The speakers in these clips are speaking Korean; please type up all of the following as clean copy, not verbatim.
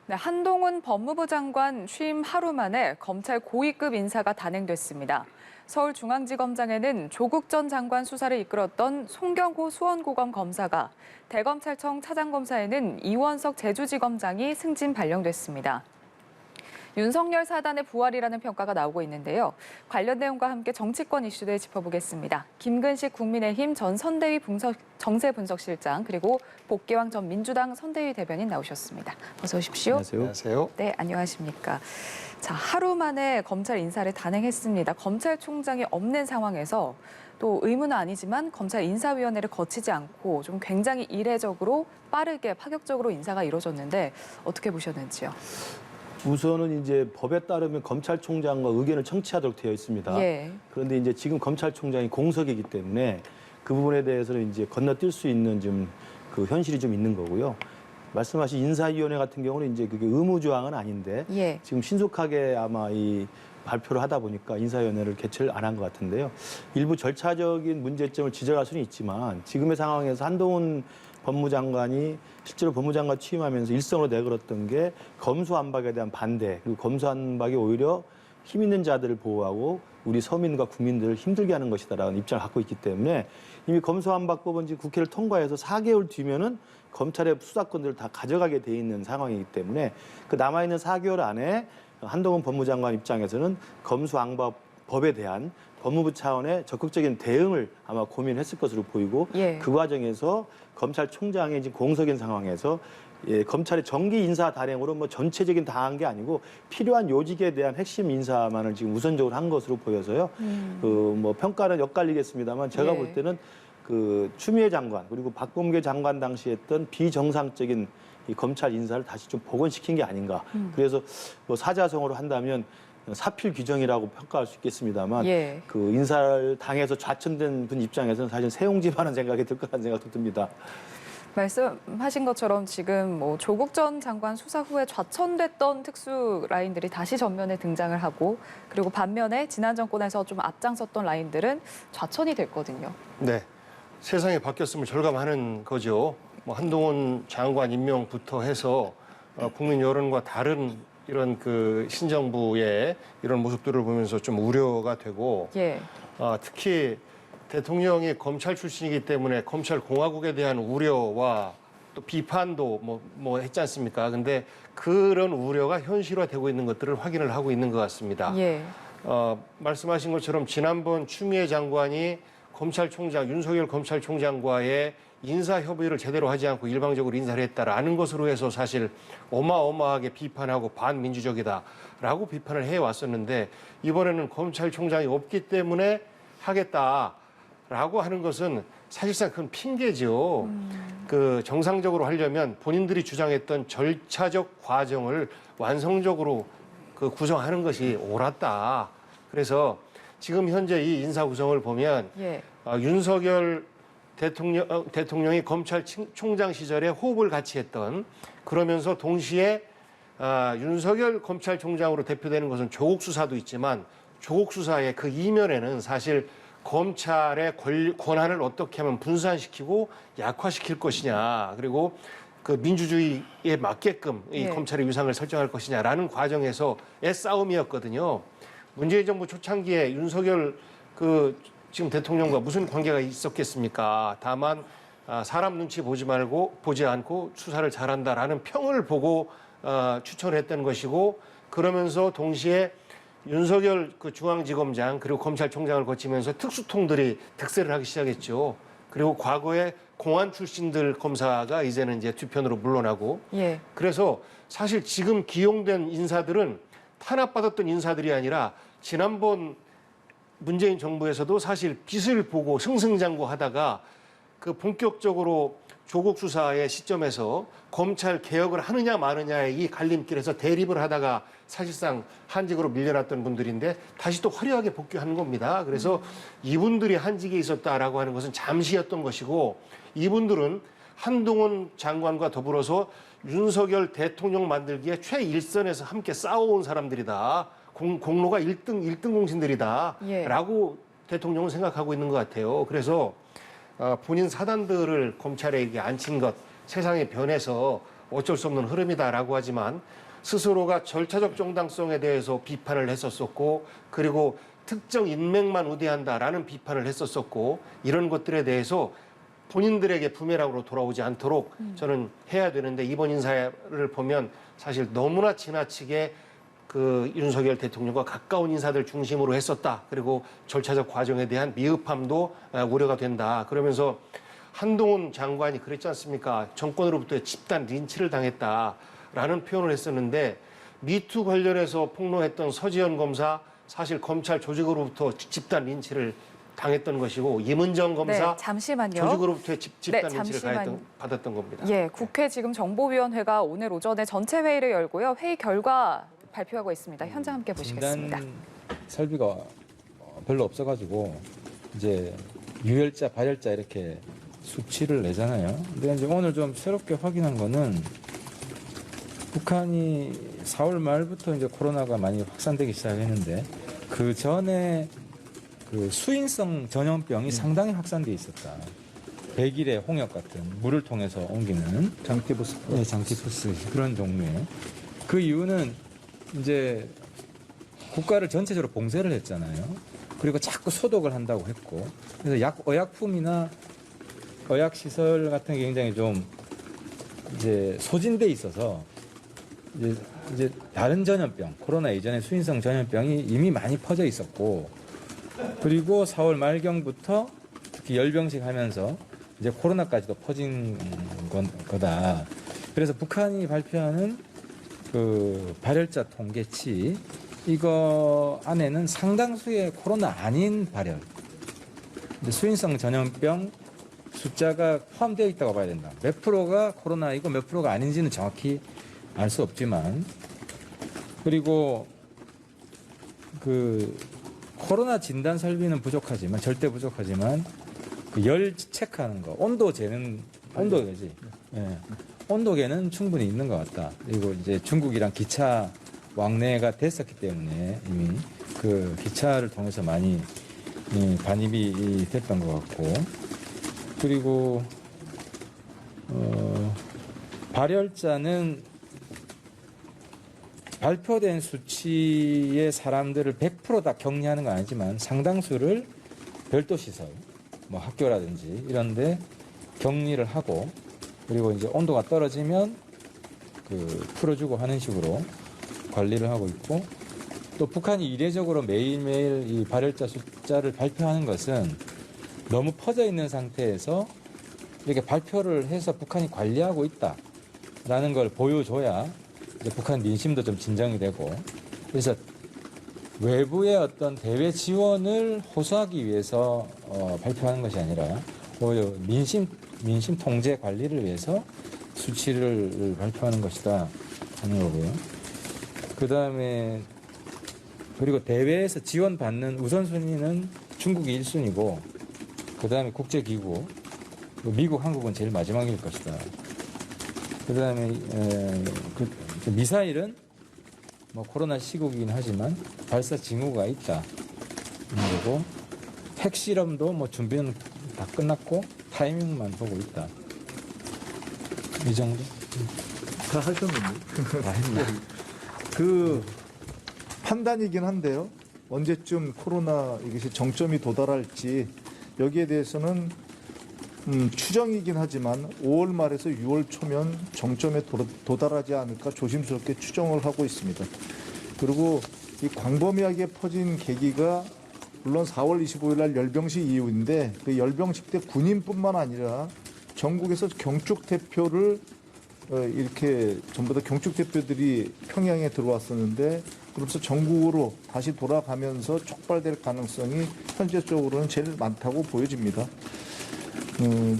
네, 한동훈 법무부 장관 취임 하루 만에 검찰 고위급 인사가 단행됐습니다. 서울중앙지검장에는 조국 전 장관 수사를 이끌었던 송경호 수원고검 검사가, 대검찰청 차장검사에는 이원석 제주지검장이 승진 발령됐습니다. 윤석열 사단의 부활이라는 평가가 나오고 있는데요. 관련 내용과 함께 정치권 이슈들 짚어보겠습니다. 김근식 국민의힘 전 선대위 정세분석실장, 그리고 복귀왕 전 민주당 선대위 대변인 나오셨습니다. 어서 오십시오. 안녕하세요. 네, 안녕하십니까. 자, 하루 만에 검찰 인사를 단행했습니다. 검찰총장이 없는 상황에서 또 의무는 아니지만 검찰 인사위원회를 거치지 않고 좀 굉장히 이례적으로 빠르게 파격적으로 인사가 이루어졌는데 어떻게 보셨는지요? 우선은 이제 법에 따르면 검찰총장과 의견을 청취하도록 되어 있습니다. 예. 그런데 이제 지금 검찰총장이 공석이기 때문에 그 부분에 대해서는 이제 건너뛸 수 있는 좀 그 현실이 좀 있는 거고요. 말씀하신 인사위원회 같은 경우는 이제 그게 의무 조항은 아닌데 예. 지금 신속하게 아마 이 발표를 하다 보니까 인사위원회를 개최를 안 한 것 같은데요. 일부 절차적인 문제점을 지적할 수는 있지만 지금의 상황에서 한동훈 법무장관이 실제로 법무장관 취임하면서 일성으로 내걸었던 게 검수완박에 대한 반대, 그리고 검수완박이 오히려 힘 있는 자들을 보호하고 우리 서민과 국민들을 힘들게 하는 것이다라는 입장을 갖고 있기 때문에 이미 검수완박법은 지금 국회를 통과해서 4개월 뒤면은 검찰의 수사권들을 다 가져가게 돼 있는 상황이기 때문에 그 남아있는 4개월 안에 한동훈 법무장관 입장에서는 검수완박법에 대한 법무부 차원의 적극적인 대응을 아마 고민했을 것으로 보이고 예. 그 과정에서 검찰총장의 지금 공석인 상황에서 검찰의 정기 인사 단행으로 뭐 전체적인 다 한 게 아니고 필요한 요직에 대한 핵심 인사만을 지금 우선적으로 한 것으로 보여서요. 뭐 평가는 엇갈리겠습니다만 제가 예. 볼 때는 그 추미애 장관 그리고 박범계 장관 당시 했던 비정상적인 이 검찰 인사를 다시 좀 복원시킨 게 아닌가. 그래서 뭐 사자성어로 한다면 사필 규정이라고 평가할 수 있겠습니다만 예. 그 인사를 당해서 좌천된 분 입장에서는 사실 세옹지마는 생각이 들 거라는 생각도 듭니다. 말씀하신 것처럼 지금 뭐 조국 전 장관 수사 후에 좌천됐던 특수 라인들이 다시 전면에 등장을 하고, 그리고 반면에 지난 정권에서 좀 앞장섰던 라인들은 좌천이 됐거든요. 네, 세상이 바뀌었음을 절감하는 거죠. 뭐 한동훈 장관 임명부터 해서 국민 여론과 다른 이런 그 신정부의 이런 모습들을 보면서 좀 우려가 되고, 예. 특히 대통령이 검찰 출신이기 때문에 검찰 공화국에 대한 우려와 또 비판도 뭐 했지 않습니까? 근데 그런 우려가 현실화되고 있는 것들을 확인을 하고 있는 것 같습니다. 예. 말씀하신 것처럼 지난번 추미애 장관이 검찰총장, 윤석열 검찰총장과의 인사협의를 제대로 하지 않고 일방적으로 인사를 했다라는 것으로 해서 사실 어마어마하게 비판하고 반민주적이다라고 비판을 해왔었는데, 이번에는 검찰총장이 없기 때문에 하겠다라고 하는 것은 사실상 그건 핑계죠. 그 정상적으로 하려면 본인들이 주장했던 절차적 과정을 완성적으로 그 구성하는 것이 옳았다. 그래서 지금 현재 이 인사 구성을 보면 예. 윤석열 대통령이 검찰총장 시절에 호흡을 같이 했던, 그러면서 동시에 윤석열 검찰총장으로 대표되는 것은 조국 수사도 있지만 조국 수사의 그 이면에는 사실 검찰의 권한을 어떻게 하면 분산시키고 약화시킬 것이냐, 그리고 그 민주주의에 맞게끔 이 네. 검찰의 위상을 설정할 것이냐라는 과정에서의 싸움이었거든요. 문재인 정부 초창기에 윤석열 그 지금 대통령과 무슨 관계가 있었겠습니까? 다만 사람 눈치 보지 않고 수사를 잘한다라는 평을 보고 추천을 했던 것이고, 그러면서 동시에 윤석열 그 중앙지검장 그리고 검찰총장을 거치면서 특수통들이 득세를 하기 시작했죠. 그리고 과거에 공안 출신들 검사가 이제는 이제 뒤편으로 물러나고, 예. 그래서 사실 지금 기용된 인사들은 탄압받았던 인사들이 아니라 지난번 문재인 정부에서도 사실 빛을 보고 승승장구하다가 그 본격적으로 조국 수사의 시점에서 검찰 개혁을 하느냐 마느냐의 이 갈림길에서 대립을 하다가 사실상 한직으로 밀려났던 분들인데 다시 또 화려하게 복귀하는 겁니다. 그래서 이분들이 한직에 있었다라고 하는 것은 잠시였던 것이고, 이분들은 한동훈 장관과 더불어서 윤석열 대통령 만들기에 최일선에서 함께 싸워온 사람들이다. 공로가 1등 공신들이다. 예. 라고 대통령은 생각하고 있는 것 같아요. 그래서 본인 사단들을 검찰에 앉힌 것, 세상이 변해서 어쩔 수 없는 흐름이다라고 하지만 스스로가 절차적 정당성에 대해서 비판을 했었었고 그리고 특정 인맥만 우대한다라는 비판을 했었었고 이런 것들에 대해서 본인들에게 부메랑으로 돌아오지 않도록 저는 해야 되는데 이번 인사를 보면 사실 너무나 지나치게 그 윤석열 대통령과 가까운 인사들 중심으로 했었다. 그리고 절차적 과정에 대한 미흡함도 우려가 된다. 그러면서 한동훈 장관이 그랬지 않습니까? 정권으로부터 집단 린치를 당했다라는 표현을 했었는데 미투 관련해서 폭로했던 서지현 검사 사실 검찰 조직으로부터 집단 린치를 당했던 것이고 이문정 검사 네, 잠시만요. 조직으로부터의 집단 네, 린치를 받았던 겁니다. 예, 국회 지금 정보위원회가 오늘 오전에 전체 회의를 열고요. 회의 결과 발표하고 있습니다. 현장 함께 보시겠습니다. 진단 설비가 별로 없어가지고 이제 유혈자, 발혈자 이렇게 수치를 내잖아요. 근데 이제 오늘 좀 새롭게 확인한 거는 북한이 4월 말부터 이제 코로나가 많이 확산되기 시작했는데 그 전에 그 수인성 전염병이 상당히 확산돼 있었다. 백일의 홍역 같은 물을 통해서 옮기는 장티푸스. 네, 장티푸스 그런 종류의 그 이유는 이제 국가를 전체적으로 봉쇄를 했잖아요. 그리고 자꾸 소독을 한다고 했고 그래서 의약품이나 의학시설 같은 게 굉장히 좀 이제 소진돼 있어서 이제 다른 전염병, 코로나 이전에 수인성 전염병이 이미 많이 퍼져 있었고 그리고 4월 말경부터 특히 열병식 하면서 이제 코로나까지도 퍼진 거다. 그래서 북한이 발표하는 그 발열자 통계치 이거 안에는 상당수의 코로나 아닌 발열, 수인성 전염병 숫자가 포함되어 있다고 봐야 된다. 몇 프로가 코로나이고 몇 프로가 아닌지는 정확히 알 수 없지만 그리고 그 코로나 진단 설비는 부족하지만 절대 부족하지만 그 열 체크하는 거, 온도 재는 온도계지. 예. 온도계는 충분히 있는 것 같다. 그리고 이제 중국이랑 기차 왕래가 됐었기 때문에 이미 그 기차를 통해서 많이 반입이 됐던 것 같고 그리고 발열자는 발표된 수치의 사람들을 100% 다 격리하는 건 아니지만 상당수를 별도 시설, 뭐 학교라든지 이런데 격리를 하고 그리고 이제 온도가 떨어지면 그 풀어주고 하는 식으로 관리를 하고 있고 또 북한이 이례적으로 매일매일 이 발열자 숫자를 발표하는 것은 너무 퍼져 있는 상태에서 이렇게 발표를 해서 북한이 관리하고 있다라는 걸 보여줘야 이제 북한 민심도 좀 진정이 되고 그래서 외부의 어떤 대외 지원을 호소하기 위해서 발표하는 것이 아니라 오히려 민심 통제 관리를 위해서 수치를 발표하는 것이다 하는 거고요. 그 다음에 그리고 대외에서 지원받는 우선순위는 중국이 1순위고 그 다음에 국제기구 미국, 한국은 제일 마지막일 것이다. 그 다음에 미사일은 뭐 코로나 시국이긴 하지만 발사 징후가 있다. 그리고 핵실험도 뭐 준비는 다 끝났고 타이밍만 보고 있다. 이 정도? 다 하셨는데. 다 했나? 그 판단이긴 한데요. 언제쯤 코로나 이것이 정점이 도달할지 여기에 대해서는 추정이긴 하지만 5월 말에서 6월 초면 정점에 도달하지 않을까 조심스럽게 추정을 하고 있습니다. 그리고 이 광범위하게 퍼진 계기가 물론 4월 25일 날 열병식 이후인데 그 열병식 때 군인뿐만 아니라 전국에서 경축 대표를 이렇게 전부 다 경축 대표들이 평양에 들어왔었는데 그러면서 전국으로 다시 돌아가면서 촉발될 가능성이 현재적으로는 제일 많다고 보여집니다.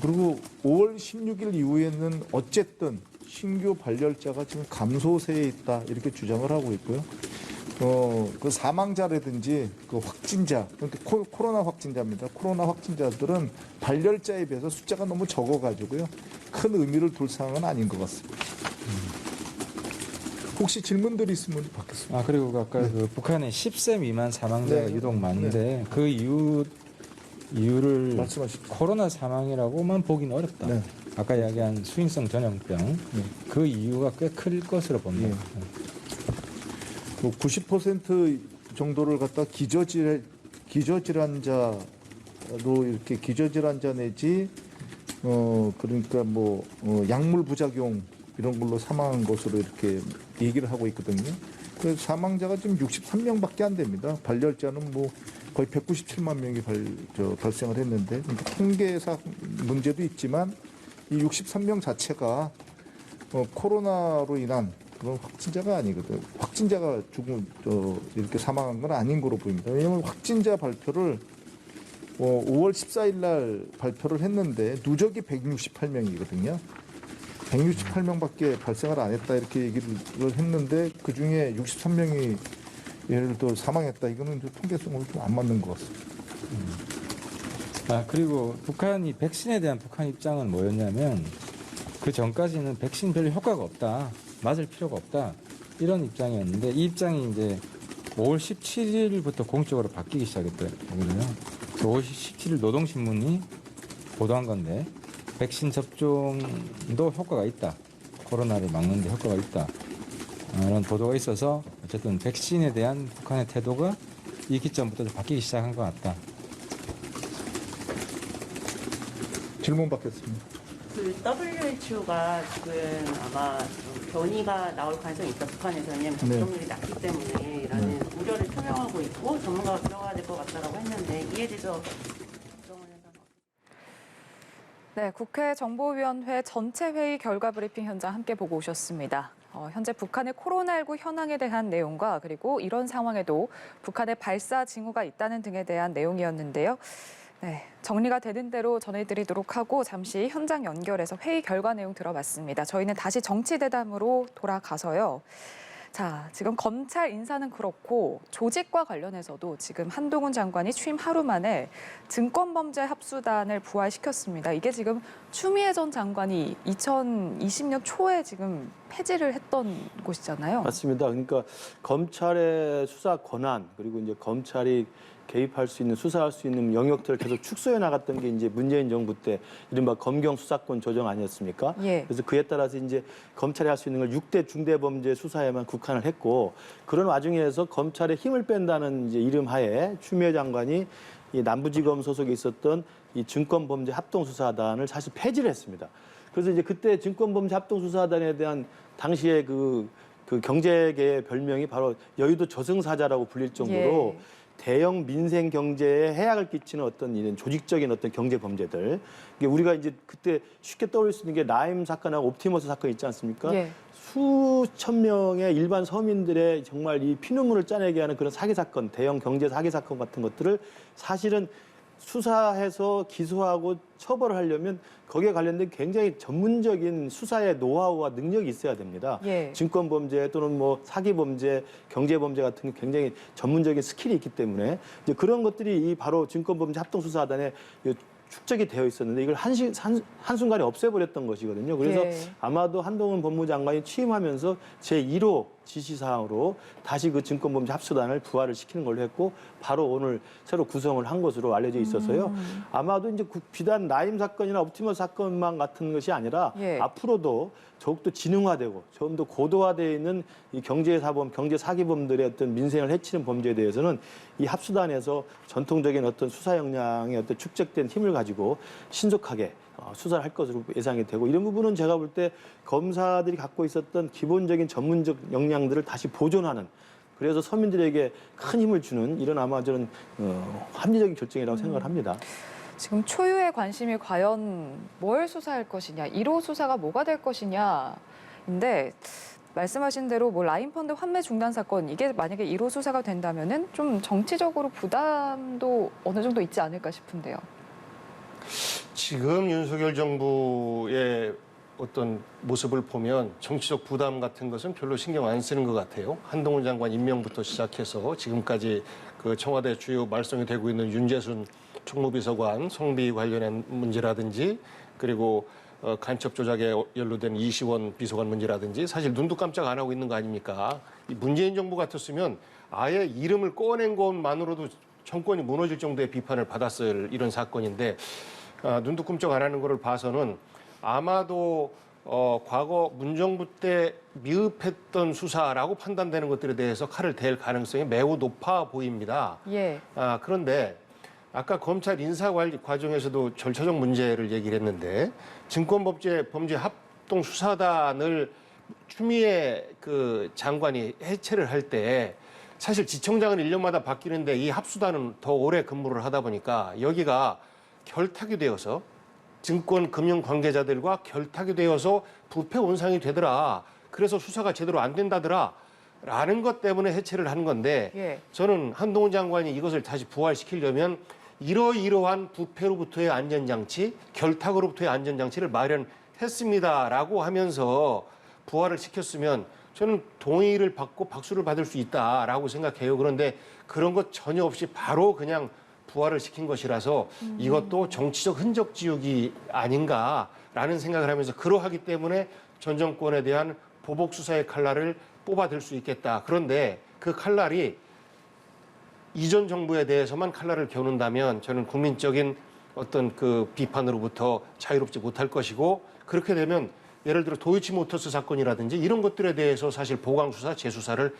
그리고 5월 16일 이후에는 어쨌든 신규 발열자가 지금 감소세에 있다 이렇게 주장을 하고 있고요. 그 사망자라든지 그 확진자, 그러니까 코로나 확진자입니다. 코로나 확진자들은 발열자에 비해서 숫자가 너무 적어가지고요. 큰 의미를 둘 상황은 아닌 것 같습니다. 혹시 질문들이 있으면 받겠습니다. 아 그리고 아까 그 북한에 10세 미만 사망자가 네. 유독 많은데 그 이유를 말씀하십시오. 코로나 사망이라고만 보기는 어렵다. 네. 아까 이야기한 수인성 전염병 그 이유가 꽤 클 것으로 봅니다. 뭐 90% 정도를 갖다 기저질환자로 이렇게 기저질환자 내지 그러니까 약물 부작용 이런 걸로 사망한 것으로 이렇게 얘기를 하고 있거든요. 그래서 사망자가 지금 63명밖에 안 됩니다. 발열자는 거의 197만 명이 발생을 했는데 그러니까 통계상 문제도 있지만 이 63명 자체가 코로나로 인한 그런 확진자가 아니거든. 확진자가 이렇게 사망한 건 아닌 거로 보입니다. 왜냐하면 확진자 발표를 5월 14일 날 발표를 했는데 누적이 168명이거든요. 168명밖에 발생을 안 했다 이렇게 얘기를 했는데 그 중에 63명이 예를 들어 사망했다. 이거는 통계성으로 좀 안 맞는 것 같습니다. 그리고 북한이 백신에 대한 북한 입장은 뭐였냐면 그 전까지는 백신 별로 효과가 없다. 맞을 필요가 없다. 이런 입장이었는데 이 입장이 이제 5월 17일부터 공식적으로 바뀌기 시작했거든요. 5월 17일 노동신문이 보도한 건데 백신 접종도 효과가 있다. 코로나를 막는 데 효과가 있다. 이런 보도가 있어서 어쨌든 백신에 대한 북한의 태도가 이 기점부터 바뀌기 시작한 것 같다. 질문 받겠습니다. 그 WHO가 지금 아마 변이가 나올 가능성이 있다. 북한에서는 접종률이 낮기 때문에 라는 우려를 표명하고 있고 전문가가 들어가야 될 것 같다라고 했는데 이에 대해서 네, 국회 정보위원회 전체 회의 결과 브리핑 현장 함께 보고 오셨습니다. 현재 북한의 코로나19 현황에 대한 내용과 그리고 이런 상황에도 북한의 발사 징후가 있다는 등에 대한 내용이었는데요. 네, 정리가 되는 대로 전해드리도록 하고 잠시 현장 연결해서 회의 결과 내용 들어봤습니다. 저희는 다시 정치대담으로 돌아가서요. 자, 지금 검찰 인사는 그렇고 조직과 관련해서도 지금 한동훈 장관이 취임 하루 만에 증권범죄 합수단을 부활시켰습니다. 이게 지금 추미애 전 장관이 2020년 초에 지금 폐지를 했던 곳이잖아요. 맞습니다. 그러니까 검찰의 수사 권한 그리고 이제 검찰이 개입할 수 있는 수사할 수 있는 영역들을 계속 축소해 나갔던 게 이제 문재인 정부 때 이른바 검경 수사권 조정 아니었습니까? 예. 그래서 그에 따라서 이제 검찰이 할 수 있는 걸 6대 중대범죄 수사에만 국한을 했고 그런 와중에서 검찰의 힘을 뺀다는 이제 이름 하에 추미애 장관이 이 남부지검 소속에 있었던 이 증권범죄 합동수사단을 사실 폐지를 했습니다. 그래서 이제 그때 증권범죄 합동수사단에 대한 당시에 그 경제계의 별명이 바로 여의도 저승사자라고 불릴 정도로 예. 대형 민생 경제에 해악을 끼치는 어떤 이런 조직적인 어떤 경제 범죄들. 이게 우리가 이제 그때 쉽게 떠올릴 수 있는 게 라임 사건하고 옵티머스 사건 있지 않습니까? 예. 수천 명의 일반 서민들의 정말 이 피눈물을 짜내게 하는 그런 사기 사건, 대형 경제 사기 사건 같은 것들을 사실은 수사해서 기소하고 처벌을 하려면 거기에 관련된 굉장히 전문적인 수사의 노하우와 능력이 있어야 됩니다. 예. 증권범죄 또는 뭐 사기범죄, 경제범죄 같은 게 굉장히 전문적인 스킬이 있기 때문에 이제 그런 것들이 이 바로 증권범죄 합동수사단에 축적이 되어 있었는데 이걸 한순간에 없애버렸던 것이거든요. 그래서 예. 아마도 한동훈 법무장관이 취임하면서 제1호 지시사항으로 다시 그 증권범죄 합수단을 부활을 시키는 걸로 했고 바로 오늘 새로 구성을 한 것으로 알려져 있어서요. 아마도 이제 비단 라임 사건이나 옵티머스 사건만 같은 것이 아니라 예. 앞으로도 더욱더 지능화되고 좀 더 고도화되어 있는 이 경제사범, 경제사기범들의 어떤 민생을 해치는 범죄에 대해서는 이 합수단에서 전통적인 어떤 수사 역량의 어떤 축적된 힘을 가지고 신속하게 수사를 할 것으로 예상이 되고 이런 부분은 제가 볼 때 검사들이 갖고 있었던 기본적인 전문적 역량들을 다시 보존하는 그래서 서민들에게 큰 힘을 주는 이런 아마 저는 합리적인 결정이라고 생각을 합니다. 지금 초유의 관심이 과연 뭘 수사할 것이냐, 1호 수사가 뭐가 될 것이냐인데 말씀하신 대로 뭐 라인펀드 환매 중단 사건 이게 만약에 1호 수사가 된다면은 좀 정치적으로 부담도 어느 정도 있지 않을까 싶은데요. 지금 윤석열 정부의 어떤 모습을 보면 정치적 부담 같은 것은 별로 신경 안 쓰는 것 같아요. 한동훈 장관 임명부터 시작해서 지금까지 그 청와대 주요 말썽이 되고 있는 윤재순 총무비서관 성비 관련한 문제라든지 그리고 간첩 조작에 연루된 이시원 비서관 문제라든지 사실 눈도 깜짝 안 하고 있는 거 아닙니까? 이 문재인 정부 같았으면 아예 이름을 꺼낸 것만으로도 정권이 무너질 정도의 비판을 받았을 이런 사건인데 눈도 끔찍 안 하는 거를 봐서는 아마도 과거 문정부 때 미흡했던 수사라고 판단되는 것들에 대해서 칼을 댈 가능성이 매우 높아 보입니다. 예. 그런데 아까 검찰 인사관리 과정에서도 절차적 문제를 얘기를 했는데 증권범죄 합동수사단을 추미애 그 장관이 해체를 할 때 사실 지청장은 1년마다 바뀌는데 이 합수단은 더 오래 근무를 하다 보니까 여기가 결탁이 되어서 증권 금융 관계자들과 결탁이 되어서 부패 온상이 되더라. 그래서 수사가 제대로 안 된다더라. 라는 것 때문에 해체를 한 건데 예. 저는 한동훈 장관이 이것을 다시 부활시키려면 이러이러한 부패로부터의 안전장치, 결탁으로부터의 안전장치를 마련했습니다라고 하면서 부활을 시켰으면 저는 동의를 받고 박수를 받을 수 있다라고 생각해요. 그런데 그런 것 전혀 없이 바로 그냥 부활을 시킨 것이라서 이것도 정치적 흔적 지우기 아닌가라는 생각을 하면서 그러하기 때문에 전 정권에 대한 보복 수사의 칼날을 뽑아들 수 있겠다. 그런데 그 칼날이 이전 정부에 대해서만 칼날을 겨눈다면 저는 국민적인 어떤 그 비판으로부터 자유롭지 못할 것이고 그렇게 되면 예를 들어 도이치모터스 사건이라든지 이런 것들에 대해서 사실 보강 수사, 재수사를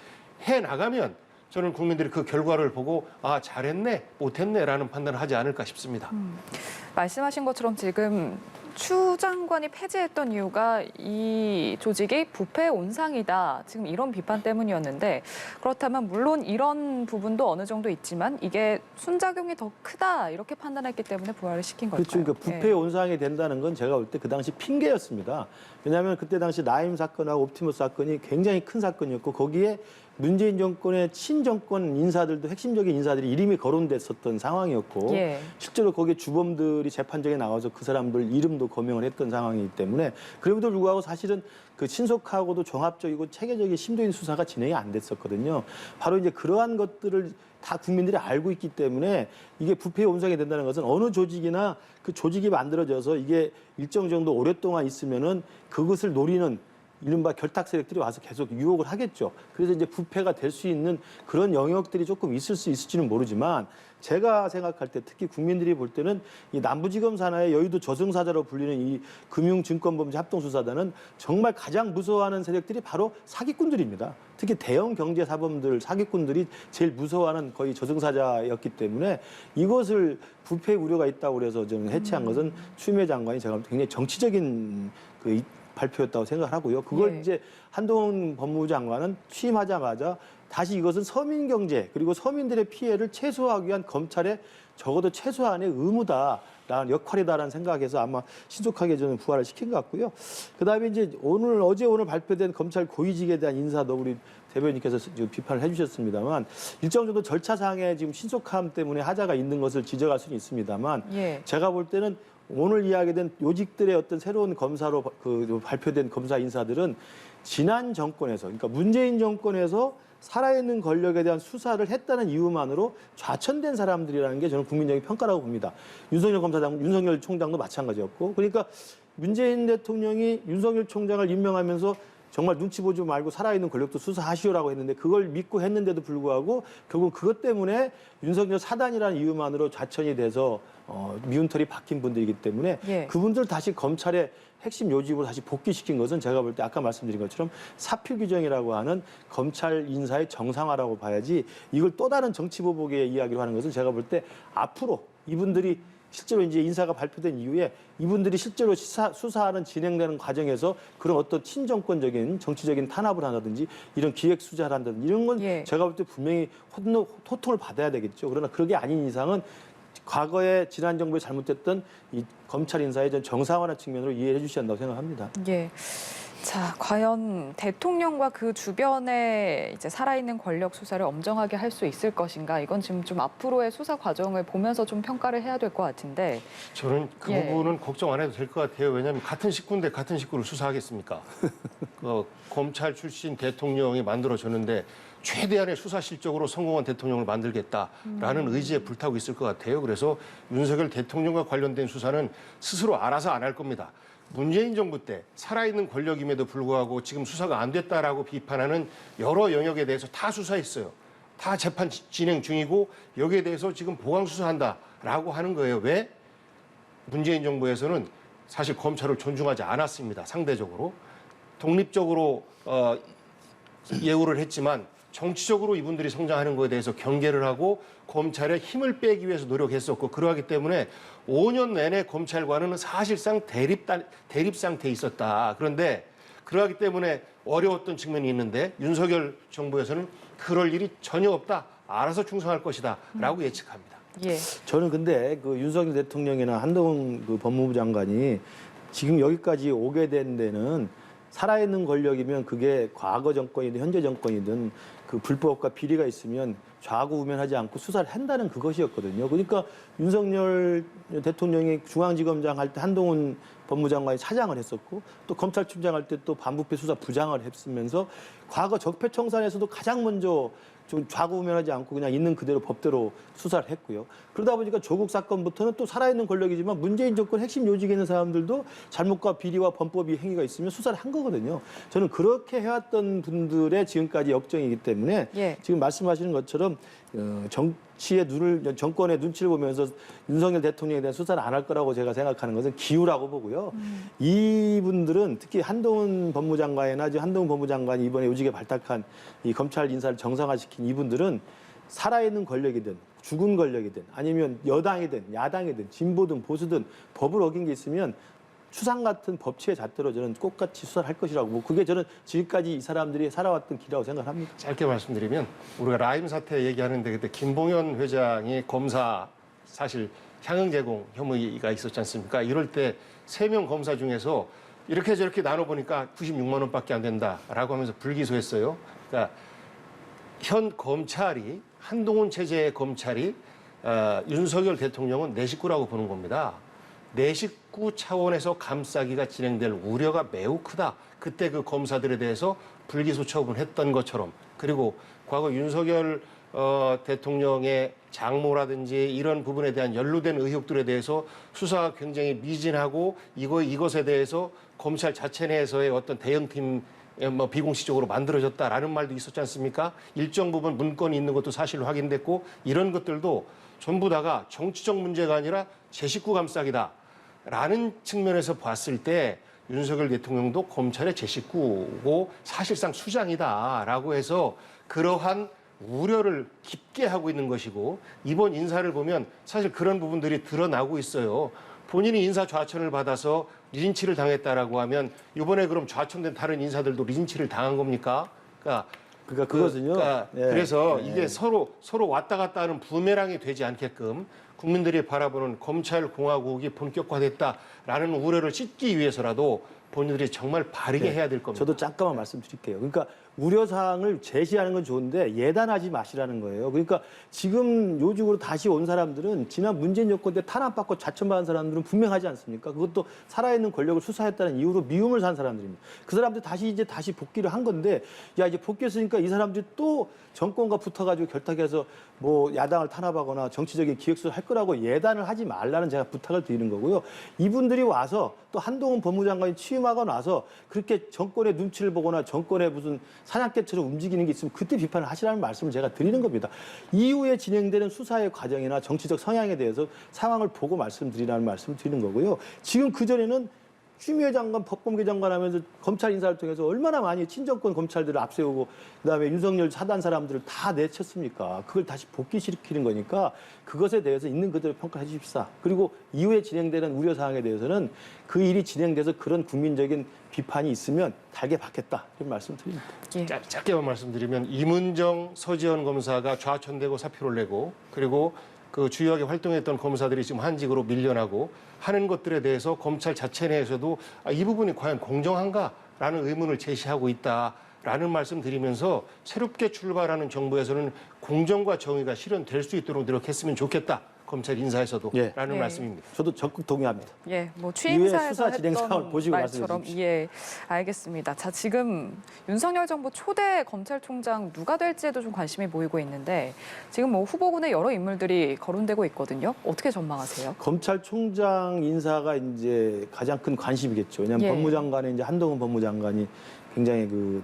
해 나가면 저는 국민들이 그 결과를 보고 잘했네, 못했네라는 판단을 하지 않을까 싶습니다. 말씀하신 것처럼 지금 추 장관이 폐지했던 이유가 이 조직이 부패 온상이다. 지금 이런 비판 때문이었는데 그렇다면 물론 이런 부분도 어느 정도 있지만 이게 순작용이 더 크다 이렇게 판단했기 때문에 부활을 시킨 걸까요? 그렇죠. 그러니까 부패 온상이 된다는 건 제가 볼 때 그 당시 핑계였습니다. 왜냐하면 그때 당시 나임 사건하고 옵티머스 사건이 굉장히 큰 사건이었고 거기에 문재인 정권의 친정권 인사들도 핵심적인 인사들이 이름이 거론됐었던 상황이었고 예. 실제로 거기에 주범들이 재판정에 나와서 그 사람들 이름도 거명을 했던 상황이기 때문에 그럼에도 불구하고 사실은 그 신속하고도 종합적이고 체계적인 심도 있는 수사가 진행이 안 됐었거든요. 바로 이제 그러한 것들을 다 국민들이 알고 있기 때문에 이게 부패 온상이 된다는 것은 어느 조직이나 그 조직이 만들어져서 이게 일정 정도 오랫동안 있으면은 그것을 노리는 이른바 결탁 세력들이 와서 계속 유혹을 하겠죠. 그래서 이제 부패가 될 수 있는 그런 영역들이 조금 있을 수 있을지는 모르지만 제가 생각할 때 특히 국민들이 볼 때는 이 남부지검 산하의 여의도 저승사자로 불리는 이 금융증권범죄 합동수사단은 정말 가장 무서워하는 세력들이 바로 사기꾼들입니다. 특히 대형 경제사범들, 사기꾼들이 제일 무서워하는 거의 저승사자였기 때문에 이것을 부패 우려가 있다고 그래서 저는 해체한 것은 추미애 장관이 제가 볼 때 굉장히 정치적인 그 발표였다고 생각하고요. 그걸 예. 이제 한동훈 법무부 장관은 취임하자마자 다시 이것은 서민 경제 그리고 서민들의 피해를 최소화하기 위한 검찰의 적어도 최소한의 의무다라는 역할이다라는 생각에서 아마 신속하게 저는 부활을 시킨 것 같고요. 그다음에 이제 어제 오늘 발표된 검찰 고위직에 대한 인사도 우리 대변인께서 지금 비판을 해주셨습니다만 일정 정도 절차상의 지금 신속함 때문에 하자가 있는 것을 지적할 수는 있습니다만 예. 제가 볼 때는 오늘 이야기된 요직들의 어떤 새로운 검사로 발표된 검사 인사들은 지난 정권에서 그러니까 문재인 정권에서 살아있는 권력에 대한 수사를 했다는 이유만으로 좌천된 사람들이라는 게 저는 국민적인 평가라고 봅니다. 윤석열 총장도 마찬가지였고 그러니까 문재인 대통령이 윤석열 총장을 임명하면서 정말 눈치 보지 말고 살아있는 권력도 수사하시오라고 했는데 그걸 믿고 했는데도 불구하고 결국 그것 때문에 윤석열 사단이라는 이유만으로 좌천이 돼서 미운털이 박힌 분들이기 때문에 예. 그분들 다시 검찰의 핵심 요직으로 다시 복귀시킨 것은 제가 볼 때 아까 말씀드린 것처럼 사필 규정이라고 하는 검찰 인사의 정상화라고 봐야지 이걸 또 다른 정치 보복의 이야기로 하는 것은 제가 볼 때 앞으로 이분들이 실제로 이제 인사가 발표된 이후에 이분들이 실제로 수사하는 진행되는 과정에서 그런 어떤 친정권적인 정치적인 탄압을 한다든지 이런 기획 수사를 한다든지 이런 건 예. 제가 볼 때 분명히 호통을 받아야 되겠죠. 그러나 그게 아닌 이상은 과거에 지난 정부에 잘못됐던 이 검찰 인사의 전 정상화라는 측면으로 이해해 주셔야 한다고 생각합니다. 예. 자, 과연 대통령과 그 주변에 이제 살아있는 권력 수사를 엄정하게 할 수 있을 것인가? 이건 지금 좀 앞으로의 수사 과정을 보면서 좀 평가를 해야 될 것 같은데. 저는 그 예. 부분은 걱정 안 해도 될 것 같아요. 왜냐하면 같은 식구인데 같은 식구를 수사하겠습니까? 검찰 출신 대통령이 만들어졌는데 최대한의 수사 실적으로 성공한 대통령을 만들겠다라는 의지에 불타고 있을 것 같아요. 그래서 윤석열 대통령과 관련된 수사는 스스로 알아서 안 할 겁니다. 문재인 정부 때 살아있는 권력임에도 불구하고 지금 수사가 안 됐다라고 비판하는 여러 영역에 대해서 다 수사했어요. 다 재판 진행 중이고 여기에 대해서 지금 보강 수사한다라고 하는 거예요. 왜? 문재인 정부에서는 사실 검찰을 존중하지 않았습니다. 상대적으로. 독립적으로 예우를 했지만 정치적으로 이분들이 성장하는 것에 대해서 경계를 하고 검찰에 힘을 빼기 위해서 노력했었고, 그러하기 때문에 5년 내내 검찰과는 사실상 대립 상태에 있었다. 그런데 그러하기 때문에 어려웠던 측면이 있는데 윤석열 정부에서는 그럴 일이 전혀 없다. 알아서 충성할 것이다. 라고 예측합니다. 예. 저는 근데 그 윤석열 대통령이나 한동훈 그 법무부 장관이 지금 여기까지 오게 된 데는 살아있는 권력이면 그게 과거 정권이든 현재 정권이든 그 불법과 비리가 있으면 좌우우면하지 않고 수사를 한다는 그것이었거든요. 그러니까 윤석열 대통령이 중앙지검장 할 때 한동훈 법무장관이 차장을 했었고, 또 검찰총장 할 때 또 반부패 수사 부장을 했으면서 과거 적폐청산에서도 가장 먼저 좀 좌우우면하지 않고 그냥 있는 그대로 법대로 수사를 했고요. 그러다 보니까 조국 사건부터는 또 살아있는 권력이지만 문재인 정권 핵심 요직에 있는 사람들도 잘못과 비리와 범법이 행위가 있으면 수사를 한 거거든요. 저는 그렇게 해왔던 분들의 지금까지 역정이기 때문에 예. 지금 말씀하시는 것처럼 정권의 눈치를 보면서 윤석열 대통령에 대한 수사를 안 할 거라고 제가 생각하는 것은 기우라고 보고요. 이분들은 특히 한동훈 법무장관이나 한동훈 법무장관이 이번에 요직에 발탁한 이 검찰 인사를 정상화시킨 이분들은 살아있는 권력이든 죽은 권력이든 아니면 여당이든 야당이든 진보든 보수든 법을 어긴 게 있으면 추상 같은 법치의 잣대로 저는 똑같이 수사를 할 것이라고, 뭐 그게 저는 지금까지 이 사람들이 살아왔던 길이라고 생각합니다. 짧게 말씀드리면 우리가 라임 사태 얘기하는데 그때 김봉현 회장이 검사 사실 향응 제공 혐의가 있었지 않습니까? 이럴 때 3명 검사 중에서 이렇게 저렇게 나눠보니까 96만 원밖에 안 된다라고 하면서 불기소했어요. 그러니까 현 검찰이, 한동훈 체제의 검찰이 윤석열 대통령은 내 식구라고 보는 겁니다. 내 식구 차원에서 감싸기가 진행될 우려가 매우 크다. 그때 그 검사들에 대해서 불기소 처분했던 것처럼, 그리고 과거 윤석열 대통령의 장모라든지 이런 부분에 대한 연루된 의혹들에 대해서 수사가 굉장히 미진하고 이것에 대해서 검찰 자체 내에서의 어떤 대응팀 비공식적으로 만들어졌다라는 말도 있었지 않습니까? 일정 부분 문건이 있는 것도 사실로 확인됐고, 이런 것들도 전부 다가 정치적 문제가 아니라 제 식구 감싸기다. 라는 측면에서 봤을 때 윤석열 대통령도 검찰의 제 식구고 사실상 수장이다라고 해서 그러한 우려를 깊게 하고 있는 것이고, 이번 인사를 보면 사실 그런 부분들이 드러나고 있어요. 본인이 인사 좌천을 받아서 리진치를 당했다라고 하면 이번에 그럼 좌천된 다른 인사들도 리진치를 당한 겁니까? 그러니까 그것은요. 그래서 이게 서로 왔다 갔다 하는 부메랑이 되지 않게끔 국민들이 바라보는 검찰 공화국이 본격화됐다라는 우려를 씻기 위해서라도 본인들이 정말 바르게 해야 될 겁니다. 저도 잠깐만 말씀드릴게요. 그러니까 우려사항을 제시하는 건 좋은데 예단하지 마시라는 거예요. 그러니까 지금 요직으로 다시 온 사람들은 지난 문재인 정권 때 탄압받고 좌천받은 사람들은 분명하지 않습니까? 그것도 살아있는 권력을 수사했다는 이유로 미움을 산 사람들입니다. 그 사람들 다시 복귀를 한 건데, 야 이제 복귀했으니까 이 사람들이 또 정권과 붙어가지고 결탁해서 뭐 야당을 탄압하거나 정치적인 기획수를 할 거라고 예단을 하지 말라는 제가 부탁을 드리는 거고요. 이분들이 와서 또 한동훈 법무장관이 취임하고 나서 그렇게 정권의 눈치를 보거나 정권의 무슨 사냥개처럼 움직이는 게 있으면 그때 비판을 하시라는 말씀을 제가 드리는 겁니다. 이후에 진행되는 수사의 과정이나 정치적 성향에 대해서 상황을 보고 말씀드리라는 말씀을 드리는 거고요. 지금 그전에는 추미애 장관, 법검계 장관 하면서 검찰 인사를 통해서 얼마나 많이 친정권 검찰들을 앞세우고 그다음에 윤석열 사단 사람들을 다 내쳤습니까? 그걸 다시 복귀시키는 거니까 그것에 대해서 있는 그대로 평가해 주십사. 그리고 이후에 진행되는 우려사항에 대해서는 그 일이 진행돼서 그런 국민적인 비판이 있으면 달게 받겠다. 이런 말씀 드립니다. 예. 짧게만 말씀드리면 이문정, 서지현 검사가 좌천되고 사표를 내고, 그리고 그 주요하게 활동했던 검사들이 지금 한직으로 밀려나고 하는 것들에 대해서 검찰 자체 내에서도 이 부분이 과연 공정한가라는 의문을 제시하고 있다라는 말씀 드리면서 새롭게 출발하는 정부에서는 공정과 정의가 실현될 수 있도록 노력했으면 좋겠다. 검찰 인사에서도 라는 예. 말씀입니다. 저도 적극 동의합니다. 예, 뭐 이후에 취임사에서 수사 진행 상황을 했던 보시고 말처럼 말씀해 예, 알겠습니다. 자, 지금 윤석열 정부 초대 검찰총장 누가 될지에도 좀 관심이 모이고 있는데 지금 뭐 후보군에 여러 인물들이 거론되고 있거든요. 어떻게 전망하세요? 검찰총장 인사가 이제 가장 큰 관심이겠죠. 왜냐하면 예. 법무장관에 이제 한동훈 법무장관이 굉장히 그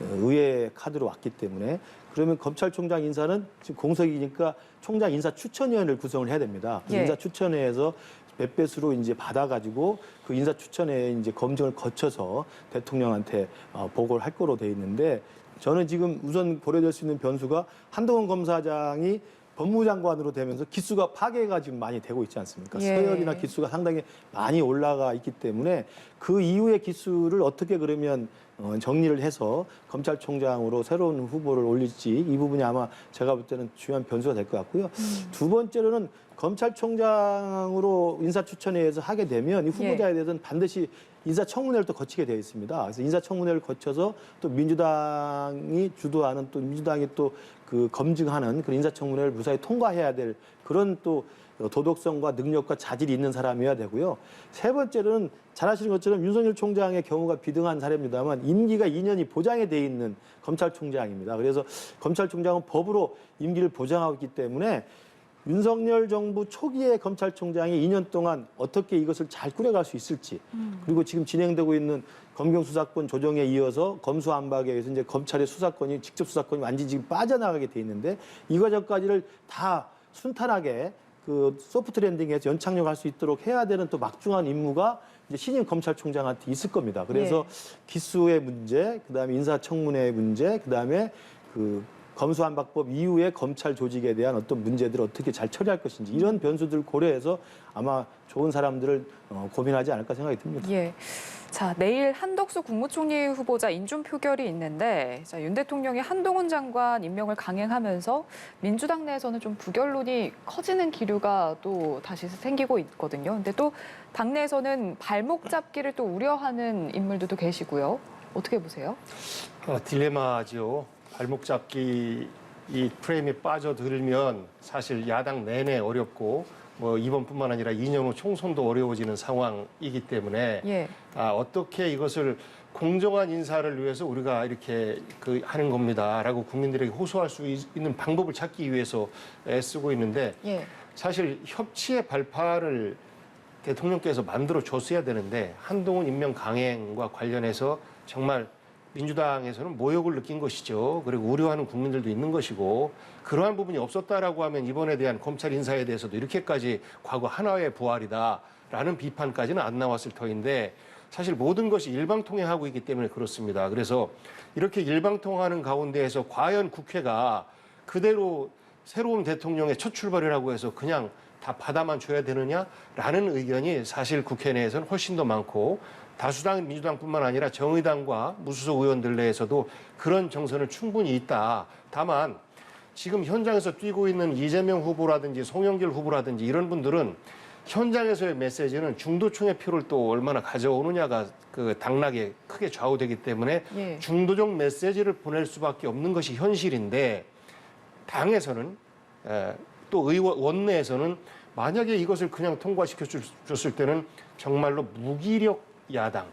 의회 카드로 왔기 때문에, 그러면 검찰총장 인사는 지금 공석이니까 총장 인사 추천위원회를 구성을 해야 됩니다. 예. 인사 추천회에서 몇 배수로 이제 받아가지고 그 인사 추천에 이제 검증을 거쳐서 대통령한테 보고를 할 거로 돼 있는데 저는 지금 우선 고려될 수 있는 변수가 한동훈 검사장이 법무장관으로 되면서 기수가 파괴가 지금 많이 되고 있지 않습니까? 예. 서열이나 기수가 상당히 많이 올라가 있기 때문에 그 이후의 기수를 어떻게 그러면 정리를 해서 검찰총장으로 새로운 후보를 올릴지 이 부분이 아마 제가 볼 때는 중요한 변수가 될 것 같고요. 두 번째로는 검찰총장으로 인사추천회에서 하게 되면 이 후보자에 대해서는 반드시 인사청문회를 또 거치게 되어 있습니다. 그래서 인사청문회를 거쳐서 또 민주당이 주도하는 또 민주당이 또 그 검증하는 그런 인사청문회를 무사히 통과해야 될 그런 또 도덕성과 능력과 자질이 있는 사람이어야 되고요. 세 번째로는 잘 아시는 것처럼 윤석열 총장의 경우가 비등한 사례입니다만 임기가 2년이 보장이 돼 있는 검찰총장입니다. 그래서 검찰총장은 법으로 임기를 보장하고 있기 때문에 윤석열 정부 초기에 검찰총장이 2년 동안 어떻게 이것을 잘 꾸려갈 수 있을지 그리고 지금 진행되고 있는 검경 수사권 조정에 이어서 검수안박에 의해서 이제 검찰의 수사권이 직접 수사권이 완전히 지금 빠져나가게 돼 있는데 이 과정까지를 다 순탄하게 그 소프트 랜딩해서 연착륙할 수 있도록 해야 되는 또 막중한 임무가 이제 신임 검찰총장한테 있을 겁니다. 그래서 기수의 문제, 그다음에 인사청문회의 문제, 그다음에 그 검수안박법 이후에 검찰 조직에 대한 어떤 문제들을 어떻게 잘 처리할 것인지 이런 변수들을 고려해서 아마 좋은 사람들을 고민하지 않을까 생각이 듭니다. 예. 자, 내일 한덕수 국무총리 후보자 인준 표결이 있는데 자, 윤 대통령이 한동훈 장관 임명을 강행하면서 민주당 내에서는 좀 부결론이 커지는 기류가 또 다시 생기고 있거든요. 근데 또 당내에서는 발목 잡기를 또 우려하는 인물들도 계시고요. 어떻게 보세요? 딜레마죠. 발목 잡기 이 프레임에 빠져들면 사실 야당 내내 어렵고 뭐 이번뿐만 아니라 2년 후 총선도 어려워지는 상황이기 때문에 어떻게 이것을 공정한 인사를 위해서 우리가 이렇게 하는 겁니다라고 국민들에게 호소할 수 있는 방법을 찾기 위해서 애쓰고 있는데 사실 협치의 발판을 대통령께서 만들어 줬어야 되는데 한동훈 임명 강행과 관련해서 정말 민주당에서는 모욕을 느낀 것이죠. 그리고 우려하는 국민들도 있는 것이고 그러한 부분이 없었다라고 하면 이번에 대한 검찰 인사에 대해서도 이렇게까지 과거 하나의 부활이다라는 비판까지는 안 나왔을 터인데 사실 모든 것이 일방통행하고 있기 때문에 그렇습니다. 그래서 이렇게 일방통행하는 가운데에서 과연 국회가 그대로 새로운 대통령의 첫 출발이라고 해서 그냥 다 받아만 줘야 되느냐라는 의견이 사실 국회 내에서는 훨씬 더 많고 다수당 민주당뿐만 아니라 정의당과 무소속 의원들 내에서도 그런 정서는 충분히 있다. 다만 지금 현장에서 뛰고 있는 이재명 후보라든지 송영길 후보라든지 이런 분들은 현장에서의 메시지는 중도층의 표를 또 얼마나 가져오느냐가 그 당락에 크게 좌우되기 때문에 중도적 메시지를 보낼 수밖에 없는 것이 현실인데 당에서는 또 의원 원내에서는 만약에 이것을 그냥 통과시켜 줬을 때는 정말로 무기력 야당,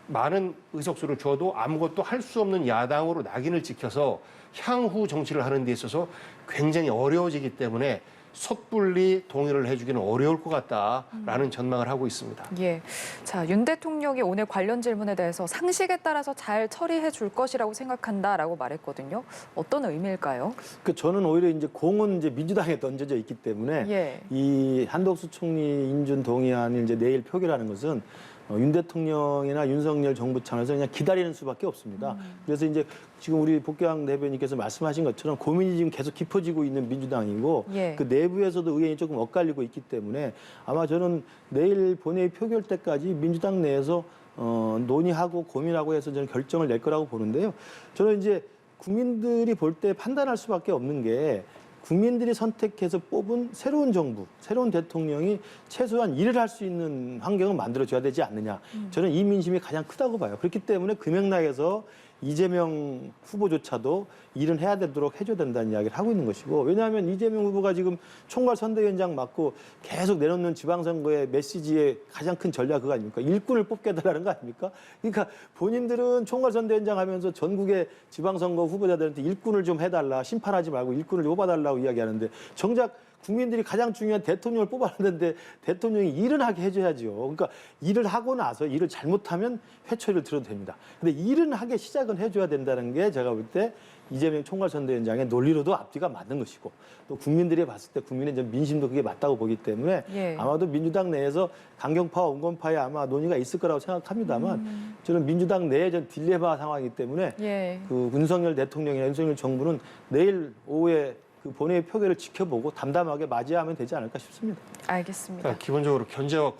많은 의석수를 줘도 아무것도 할 수 없는 야당으로 낙인을 찍혀서 향후 정치를 하는 데 있어서 굉장히 어려워지기 때문에 섣불리 동의를 해주기는 어려울 것 같다라는 전망을 하고 있습니다. 예. 자, 윤 대통령이 오늘 관련 질문에 대해서 상식에 따라서 잘 처리해 줄 것이라고 생각한다라고 말했거든요. 어떤 의미일까요? 저는 오히려 이제 공은 이제 민주당에 던져져 있기 때문에 이 한덕수 총리 인준 동의안을 이제 내일 표결하는 것은 윤 대통령이나 윤석열 정부 차원에서 그냥 기다리는 수밖에 없습니다. 그래서 이제 지금 우리 복경 대변인께서 말씀하신 것처럼 고민이 지금 계속 깊어지고 있는 민주당이고 그 내부에서도 의견이 조금 엇갈리고 있기 때문에 아마 저는 내일 본회의 표결 때까지 민주당 내에서 논의하고 고민하고 해서 저는 결정을 낼 거라고 보는데요. 저는 이제 국민들이 볼 때 판단할 수밖에 없는 게 국민들이 선택해서 뽑은 새로운 정부, 새로운 대통령이 최소한 일을 할 수 있는 환경을 만들어줘야 되지 않느냐. 저는 이 민심이 가장 크다고 봐요. 그렇기 때문에 그 맥락에서 이재명 후보조차도 일은 해야 되도록 해줘야 된다는 이야기를 하고 있는 것이고 왜냐하면 이재명 후보가 지금 총괄 선대위원장 맡고 계속 내놓는 지방선거의 메시지의 가장 큰 전략 그거 아닙니까? 일꾼을 뽑게 해달라는 거 아닙니까? 그러니까 본인들은 총괄 선대위원장 하면서 전국의 지방선거 후보자들한테 일꾼을 좀 해달라, 심판하지 말고 일꾼을 좀 뽑아달라고 이야기하는데 정작 국민들이 가장 중요한 대통령을 뽑았는데 대통령이 일은 하게 해줘야죠. 그러니까 일을 하고 나서 일을 잘못하면 회초리를 들어도 됩니다. 근데 일은 하게 시작은 해줘야 된다는 게 제가 볼 때 이재명 총괄선대위원장의 논리로도 앞뒤가 맞는 것이고 또 국민들이 봤을 때 국민의 민심도 그게 맞다고 보기 때문에 예. 아마도 민주당 내에서 강경파와 온건파의 아마 논의가 있을 거라고 생각합니다만 저는 민주당 내에 전 딜레마 상황이기 때문에 예. 그 윤석열 대통령이나 윤석열 정부는 내일 오후에 그 본회의 표결을 지켜보고 담담하게 맞이하면 되지 않을까 싶습니다. 알겠습니다. 그러니까 기본적으로 견제와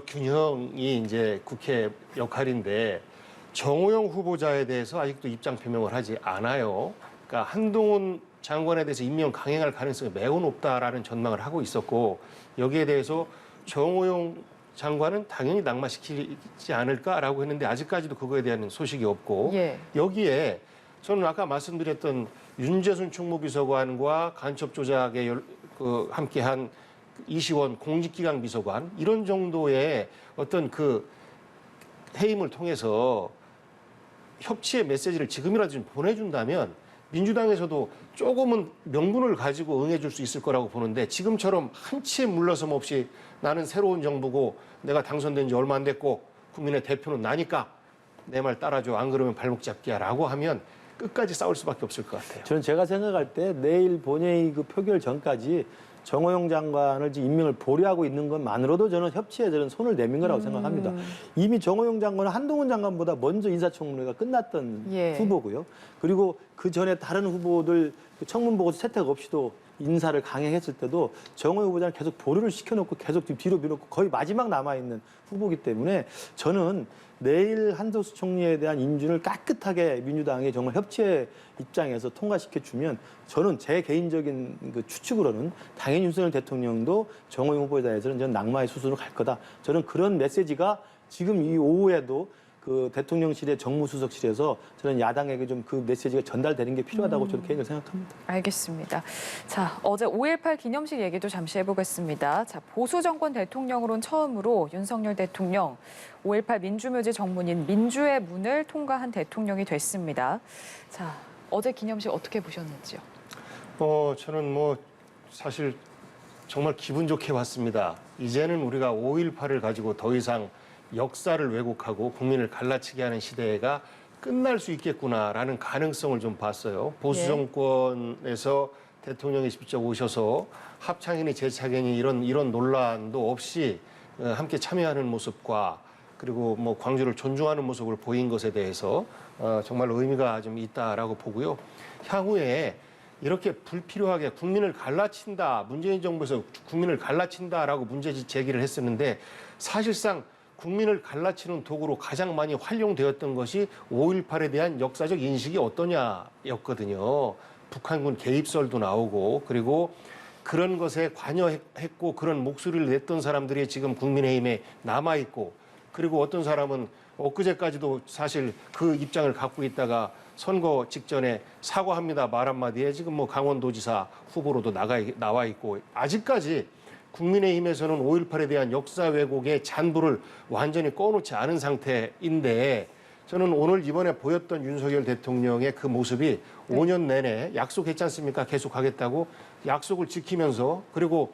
균형이 이제 국회 역할인데 정호영 후보자에 대해서 아직도 입장 표명을 하지 않아요. 그러니까 한동훈 장관에 대해서 임명 강행할 가능성이 매우 높다라는 전망을 하고 있었고 여기에 대해서 정호영 장관은 당연히 낙마시키지 않을까라고 했는데 아직까지도 그거에 대한 소식이 없고 예. 여기에 저는 아까 말씀드렸던 윤재순 총무비서관과 간첩 조작에 함께한 이시원 공직기강 비서관 이런 정도의 어떤 그 해임을 통해서 협치의 메시지를 지금이라도 좀 보내준다면 민주당에서도 조금은 명분을 가지고 응해줄 수 있을 거라고 보는데 지금처럼 한치의 물러섬 없이 나는 새로운 정부고 내가 당선된 지 얼마 안 됐고 국민의 대표는 나니까 내 말 따라줘 안 그러면 발목 잡기야라고 하면 끝까지 싸울 수밖에 없을 것 같아요. 저는 제가 생각할 때 내일 본회의 그 표결 전까지 정호영 장관을 지금 임명을 보류하고 있는 것만으로도 저는 협치에 저는 손을 내민 거라고 생각합니다. 이미 정호영 장관은 한동훈 장관보다 먼저 인사청문회가 끝났던 예. 후보고요. 그리고 그 전에 다른 후보들 그 청문 보고서 채택 없이도 인사를 강행했을 때도 정호영 후보자는 계속 보류를 시켜놓고 계속 뒤로 밀어놓고 거의 마지막 남아있는 후보이기 때문에 저는 내일 한덕수 총리에 대한 인준을 깨끗하게 민주당이 정말 협치의 입장에서 통과시켜주면 저는 제 개인적인 그 추측으로는 당연히 윤석열 대통령도 정호영 후보자에서는 저는 낙마의 수순으로 갈 거다. 저는 그런 메시지가 지금 이 오후에도 그 대통령실의 정무수석실에서 저는 야당에게 좀 그 메시지가 전달되는 게 필요하다고 저는 개인적으로 생각합니다. 알겠습니다. 자, 어제 5.18 기념식 얘기도 잠시 해보겠습니다. 자, 보수 정권 대통령으로는 처음으로 윤석열 대통령 5.18 민주묘지 정문인 민주의 문을 통과한 대통령이 됐습니다. 자, 어제 기념식 어떻게 보셨는지요? 저는 뭐 사실 정말 기분 좋게 봤습니다. 이제는 우리가 5.18을 가지고 더 이상 역사를 왜곡하고 국민을 갈라치게 하는 시대가 끝날 수 있겠구나라는 가능성을 좀 봤어요. 보수 정권에서 대통령이 직접 오셔서 합창이니 재창이니 이런 논란도 없이 함께 참여하는 모습과 그리고 뭐 광주를 존중하는 모습을 보인 것에 대해서 정말 의미가 좀 있다라고 보고요. 향후에 이렇게 불필요하게 국민을 갈라친다, 문재인 정부에서 국민을 갈라친다라고 문제 제기를 했었는데 사실상 국민을 갈라치는 도구로 가장 많이 활용되었던 것이 5.18에 대한 역사적 인식이 어떠냐였거든요. 북한군 개입설도 나오고 그리고 그런 것에 관여했고 그런 목소리를 냈던 사람들이 지금 국민의힘에 남아있고 그리고 어떤 사람은 엊그제까지도 사실 그 입장을 갖고 있다가 선거 직전에 사과합니다 말 한마디에 지금 뭐 강원도지사 후보로도 나와 있고 아직까지 국민의힘에서는 5.18에 대한 역사 왜곡의 잔불을 완전히 꺼놓지 않은 상태인데 저는 오늘 이번에 보였던 윤석열 대통령의 그 모습이 5년 내내 약속했지 않습니까? 계속하겠다고 약속을 지키면서 그리고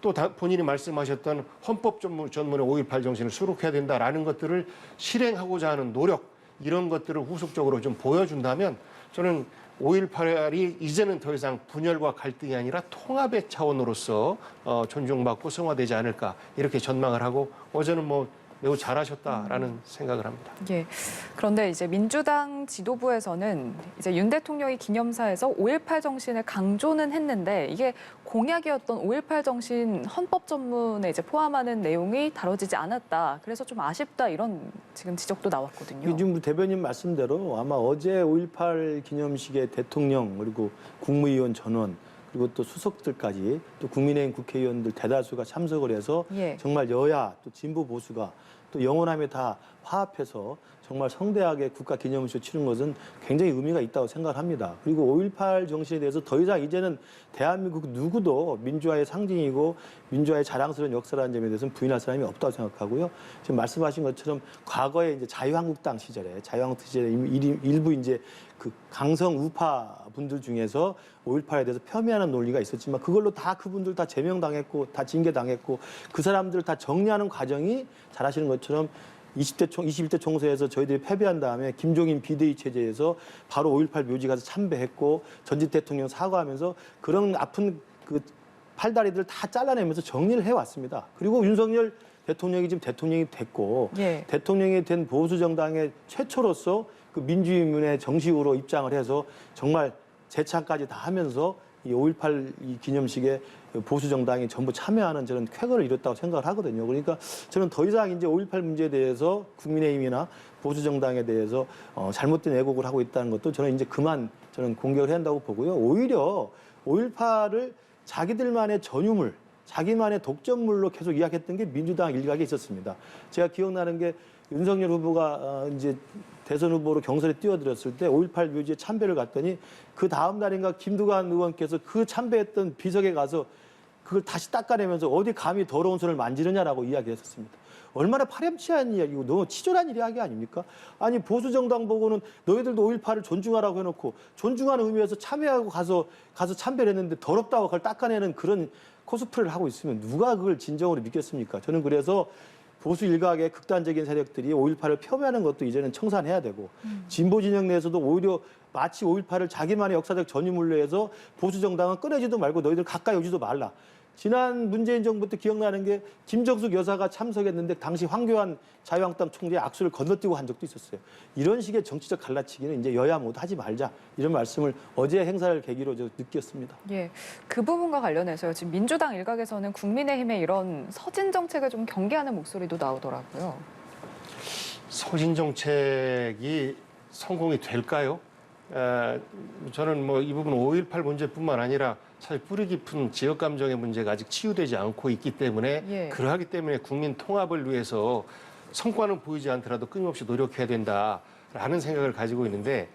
또 본인이 말씀하셨던 헌법 전문의 5.18 정신을 수록해야 된다라는 것들을 실행하고자 하는 노력 이런 것들을 후속적으로 좀 보여준다면 저는 5.18이 이제는 더 이상 분열과 갈등이 아니라 통합의 차원으로서 존중받고 성화되지 않을까 이렇게 전망을 하고 어제는 뭐 매우 잘하셨다라는 생각을 합니다. 예. 그런데 이제 민주당 지도부에서는 이제 윤 대통령이 기념사에서 5.18 정신을 강조는 했는데 이게 공약이었던 5.18 정신 헌법 전문에 이제 포함하는 내용이 다뤄지지 않았다. 그래서 좀 아쉽다 이런 지금 지적도 나왔거든요. 지금 대변인 말씀대로 아마 어제 5.18 기념식에 대통령 그리고 국무위원 전원 그리고 또 수석들까지 또 국민의힘 국회의원들 대다수가 참석을 해서 예. 정말 여야 또 진보 보수가 또 영원함에 다 화합해서 정말 성대하게 국가 기념식을 치른 것은 굉장히 의미가 있다고 생각을 합니다. 그리고 5.18 정신에 대해서 더 이상 이제는 대한민국 누구도 민주화의 상징이고 민주화의 자랑스러운 역사라는 점에 대해서는 부인할 사람이 없다고 생각하고요. 지금 말씀하신 것처럼 과거에 이제 자유한국당 시절에 일부 이제 그 강성 우파 분들 중에서 5.18에 대해서 폄훼하는 논리가 있었지만 그걸로 다 그분들 다 제명당했고 다 징계당했고 그 사람들을 다 정리하는 과정이 잘 아시는 것처럼 21대 총선에서 저희들이 패배한 다음에 김종인 비대위 체제에서 바로 5.18 묘지 가서 참배했고 전직 대통령 사과하면서 그런 아픈 그 팔다리들 다 잘라내면서 정리를 해왔습니다. 그리고 윤석열 대통령이 지금 대통령이 됐고 예. 대통령이 된 보수 정당의 최초로서 그 민주인민의 정식으로 입장을 해서 정말 재창까지 다 하면서 이 5.18 이 기념식에 보수 정당이 전부 참여하는 저는 쾌거를 이뤘다고 생각을 하거든요. 그러니까 저는 더 이상 이제 5.18 문제에 대해서 국민의힘이나 보수 정당에 대해서 잘못된 왜곡을 하고 있다는 것도 저는 이제 그만 저는 공격을 해야 한다고 보고요. 오히려 5.18을 자기들만의 전유물, 자기만의 독점물로 계속 이야기했던 게 민주당 일각에 있었습니다. 제가 기억나는 게 윤석열 후보가 이제 대선 후보로 경선에 뛰어들었을 때 5.18 묘지에 참배를 갔더니 그 다음 날인가 김두관 의원께서 그 참배했던 비석에 가서 그걸 다시 닦아내면서 어디 감히 더러운 손을 만지느냐라고 이야기했었습니다. 얼마나 파렴치한 이야기고 너무 치졸한 이야기 아닙니까? 아니 보수 정당 보고는 너희들도 5.18을 존중하라고 해놓고 존중하는 의미에서 참여하고 가서 참배를 했는데 더럽다고 그걸 닦아내는 그런 코스프레를 하고 있으면 누가 그걸 진정으로 믿겠습니까? 저는 그래서 보수 일각의 극단적인 세력들이 5.18을 폄훼하는 것도 이제는 청산해야 되고 진보 진영 내에서도 오히려 마치 5.18을 자기만의 역사적 전유물로 해서 보수 정당은 꺼내지도 말고 너희들 가까이 오지도 말라. 지난 문재인 정부 때 기억나는 게 김정숙 여사가 참석했는데 당시 황교안 자유한국당 총재의 악수를 건너뛰고 한 적도 있었어요. 이런 식의 정치적 갈라치기는 이제 여야 모두 하지 말자. 이런 말씀을 어제 행사를 계기로 저 느꼈습니다. 예, 그 부분과 관련해서요. 지금 민주당 일각에서는 국민의힘의 이런 서진 정책을 좀 경계하는 목소리도 나오더라고요. 서진 정책이 성공이 될까요? 저는 뭐 이 부분 5.18 문제뿐만 아니라 사실 뿌리 깊은 지역 감정의 문제가 아직 치유되지 않고 있기 때문에 예. 그러하기 때문에 국민 통합을 위해서 성과는 보이지 않더라도 끊임없이 노력해야 된다라는 생각을 가지고 있는데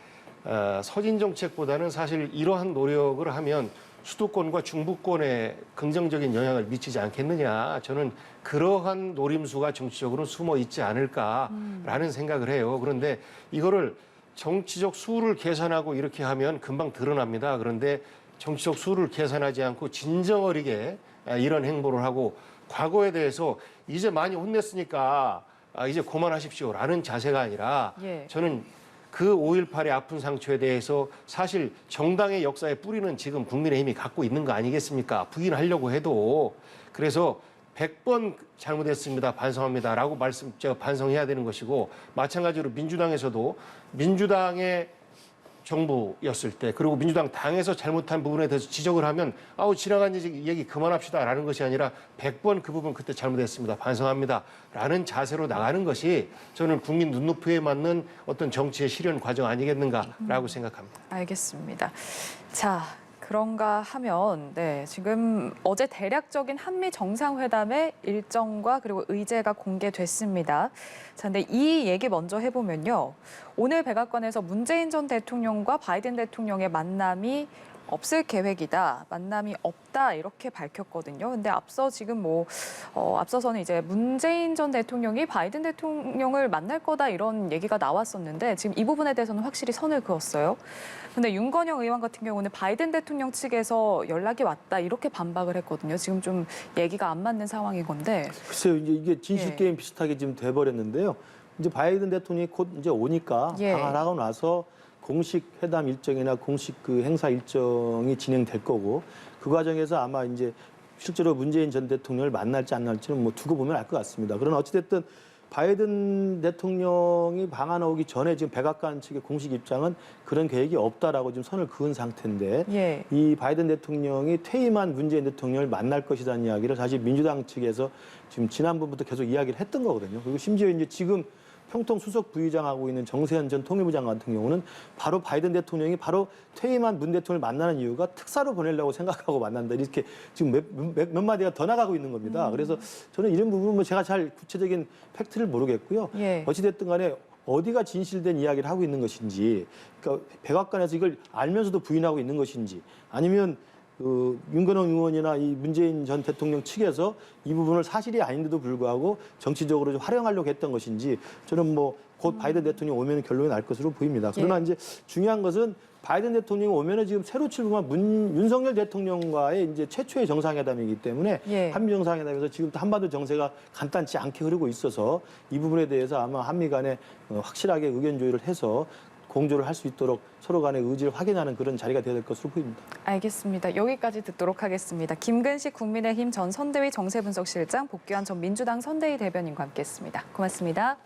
서진 정책보다는 사실 이러한 노력을 하면 수도권과 중부권에 긍정적인 영향을 미치지 않겠느냐. 저는 그러한 노림수가 정치적으로 숨어 있지 않을까라는 생각을 해요. 그런데 이거를 정치적 수를 계산하고 이렇게 하면 금방 드러납니다. 그런데 정치적 수를 계산하지 않고 진정어리게 이런 행보를 하고 과거에 대해서 이제 많이 혼냈으니까 이제 그만하십시오라는 자세가 아니라 예. 저는 그 5.18의 아픈 상처에 대해서 사실 정당의 역사의 뿌리는 지금 국민의힘이 갖고 있는 거 아니겠습니까? 부인하려고 해도. 그래서 100번 잘못했습니다. 반성합니다라고 제가 반성해야 되는 것이고 마찬가지로 민주당에서도 민주당의 정부였을 때 그리고 민주당 당에서 잘못한 부분에 대해서 지적을 하면 지나간 얘기 그만합시다라는 것이 아니라 100번 그 부분 그때 잘못했습니다. 반성합니다라는 자세로 나가는 것이 저는 국민 눈높이에 맞는 어떤 정치의 실현 과정 아니겠는가라고 생각합니다. 알겠습니다. 자, 그런가 하면 지금 어제 대략적인 한미 정상회담의 일정과 그리고 의제가 공개됐습니다. 자, 근데 이 얘기 먼저 해보면요. 오늘 백악관에서 문재인 전 대통령과 바이든 대통령의 만남이 없을 계획이다. 만남이 없다. 이렇게 밝혔거든요. 근데 앞서 지금 앞서서는 이제 문재인 전 대통령이 바이든 대통령을 만날 거다 이런 얘기가 나왔었는데 지금 이 부분에 대해서는 확실히 선을 그었어요. 근데 윤건영 의원 같은 경우는 바이든 대통령 측에서 연락이 왔다 이렇게 반박을 했거든요. 지금 좀 얘기가 안 맞는 상황인 건데. 글쎄요, 이제 이게 진실 게임 비슷하게 지금 돼버렸는데요. 이제 바이든 대통령이 곧 이제 오니까 방한하고 나서 공식 회담 일정이나 공식 그 행사 일정이 진행될 거고 그 과정에서 아마 이제 실제로 문재인 전 대통령을 만날지 안 만날지는 뭐 두고 보면 알 것 같습니다. 그러나 어찌됐든 바이든 대통령이 방한 오기 전에 지금 백악관 측의 공식 입장은 그런 계획이 없다라고 지금 선을 그은 상태인데 이 바이든 대통령이 퇴임한 문재인 대통령을 만날 것이라는 이야기를 사실 민주당 측에서 지금 지난번부터 계속 이야기를 했던 거거든요. 그리고 심지어 이제 지금 평통 수석 부의장하고 있는 정세현 전 통일부 장관 같은 경우는 바로 바이든 대통령이 바로 퇴임한 문 대통령을 만나는 이유가 특사로 보내려고 생각하고 만난다. 이렇게 지금 몇 마디가 더 나가고 있는 겁니다. 그래서 저는 이런 부분은 제가 잘 구체적인 팩트를 모르겠고요. 어찌됐든 간에 어디가 진실된 이야기를 하고 있는 것인지, 그러니까 백악관에서 이걸 알면서도 부인하고 있는 것인지, 아니면 윤건영 의원이나 이 문재인 전 대통령 측에서 이 부분을 사실이 아닌데도 불구하고 정치적으로 좀 활용하려고 했던 것인지 저는 뭐 곧 바이든 대통령이 오면 결론이 날 것으로 보입니다. 그러나 이제 중요한 것은 바이든 대통령이 오면은 지금 새로 출범한 윤석열 대통령과의 이제 최초의 정상회담이기 때문에 예. 한미 정상회담에서 지금 한반도 정세가 간단치 않게 흐르고 있어서 이 부분에 대해서 아마 한미 간에 확실하게 의견 조율을 해서 공조를 할 수 있도록 서로 간의 의지를 확인하는 그런 자리가 되어야 될 것으로 보입니다. 알겠습니다. 여기까지 듣도록 하겠습니다. 김근식 국민의힘 전 선대위 정세분석실장, 복귀한 전 민주당 선대위 대변인과 함께했습니다. 고맙습니다.